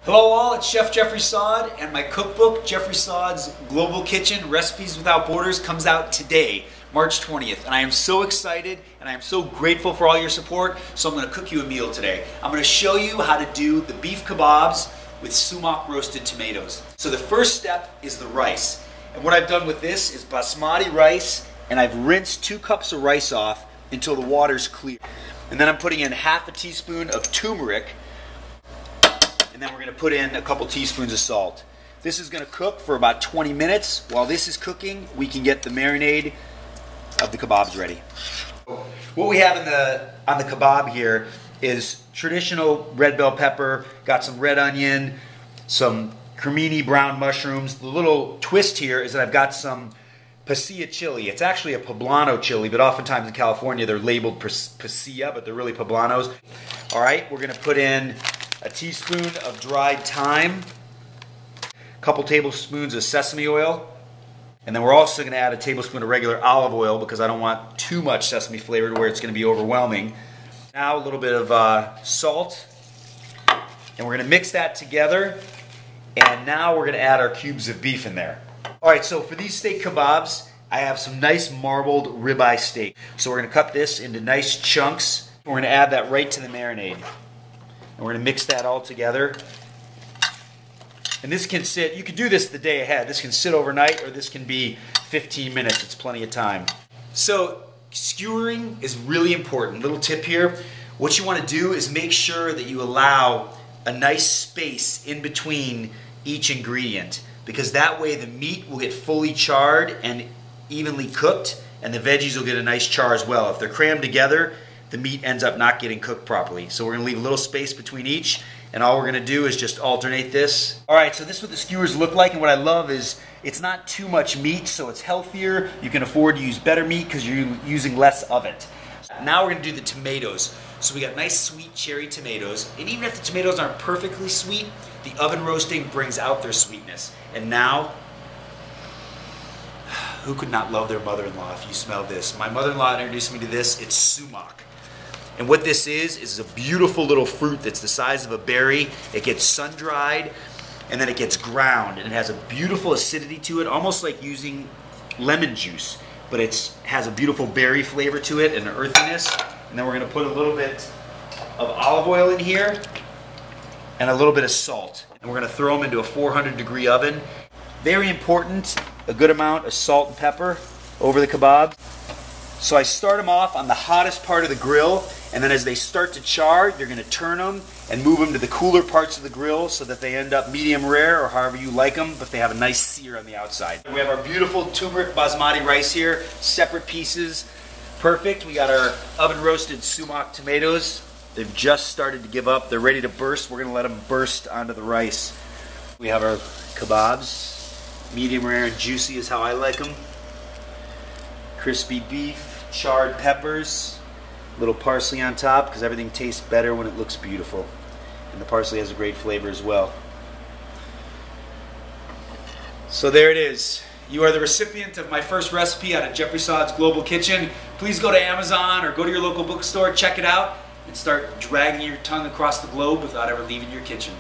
Hello all, it's Chef Jeffrey Saad, and my cookbook, Jeffrey Saad's Global Kitchen Recipes Without Borders, comes out today, March 20th. And I am so excited and I am so grateful for all your support, so I'm going to cook you a meal today. I'm going to show you how to do the beef kebabs with sumac roasted tomatoes. So the first step is the rice. And what I've done with this is basmati rice, and I've rinsed 2 cups of rice off until the water's clear. And then I'm putting in half a teaspoon of turmeric, and then we're going to put in a couple teaspoons of salt. This is going to cook for about 20 minutes. While this is cooking, we can get the marinade of the kebabs ready. What we have on the kebab here is traditional red bell pepper, got some red onion, some cremini brown mushrooms. The little twist here is that I've got some pasilla chili. It's actually a poblano chili, but oftentimes in California they're labeled pasilla, but they're really poblanos. All right, we're going to put in a teaspoon of dried thyme, a couple tablespoons of sesame oil, and then we're also going to add a tablespoon of regular olive oil because I don't want too much sesame flavor to where it's going to be overwhelming. Now a little bit of salt, and we're going to mix that together, and now we're going to add our cubes of beef in there. Alright, so for these steak kebabs, I have some nice marbled ribeye steak. So we're going to cut this into nice chunks. We're going to add that right to the marinade. And we're going to mix that all together. And this can sit, you can do this the day ahead. This can sit overnight, or this can be 15 minutes. It's plenty of time. So skewering is really important. Little tip here. What you want to do is make sure that you allow a nice space in between each ingredient, because that way the meat will get fully charred and evenly cooked, and the veggies will get a nice char as well. If they're crammed together, the meat ends up not getting cooked properly. So we're going to leave a little space between each, and all we're going to do is just alternate this. Alright, so this is what the skewers look like, and what I love is it's not too much meat, so it's healthier. You can afford to use better meat because you're using less of it. Now we're going to do the tomatoes. So we got nice sweet cherry tomatoes, and even if the tomatoes aren't perfectly sweet, the oven roasting brings out their sweetness. And now, who could not love their mother-in-law if you smell this? My mother-in-law introduced me to this. It's sumac. And what this is a beautiful little fruit that's the size of a berry. It gets sun-dried, and then it gets ground, and it has a beautiful acidity to it, almost like using lemon juice, but it has a beautiful berry flavor to it and an earthiness. And then we're going to put a little bit of olive oil in here and a little bit of salt. And we're going to throw them into a 400-degree oven. Very important, a good amount of salt and pepper over the kebab. So I start them off on the hottest part of the grill, and then as they start to char, you're going to turn them and move them to the cooler parts of the grill so that they end up medium rare or however you like them, but they have a nice sear on the outside. We have our beautiful turmeric basmati rice here, separate pieces. Perfect. We got our oven roasted sumac tomatoes. They've just started to give up. They're ready to burst. We're going to let them burst onto the rice. We have our kebabs. Medium rare and juicy is how I like them. Crispy beef, charred peppers, little parsley on top because everything tastes better when it looks beautiful. And the parsley has a great flavor as well. So there it is. You are the recipient of my first recipe out of Jeffrey Saad's Global Kitchen. Please go to Amazon or go to your local bookstore, check it out, and start dragging your tongue across the globe without ever leaving your kitchen.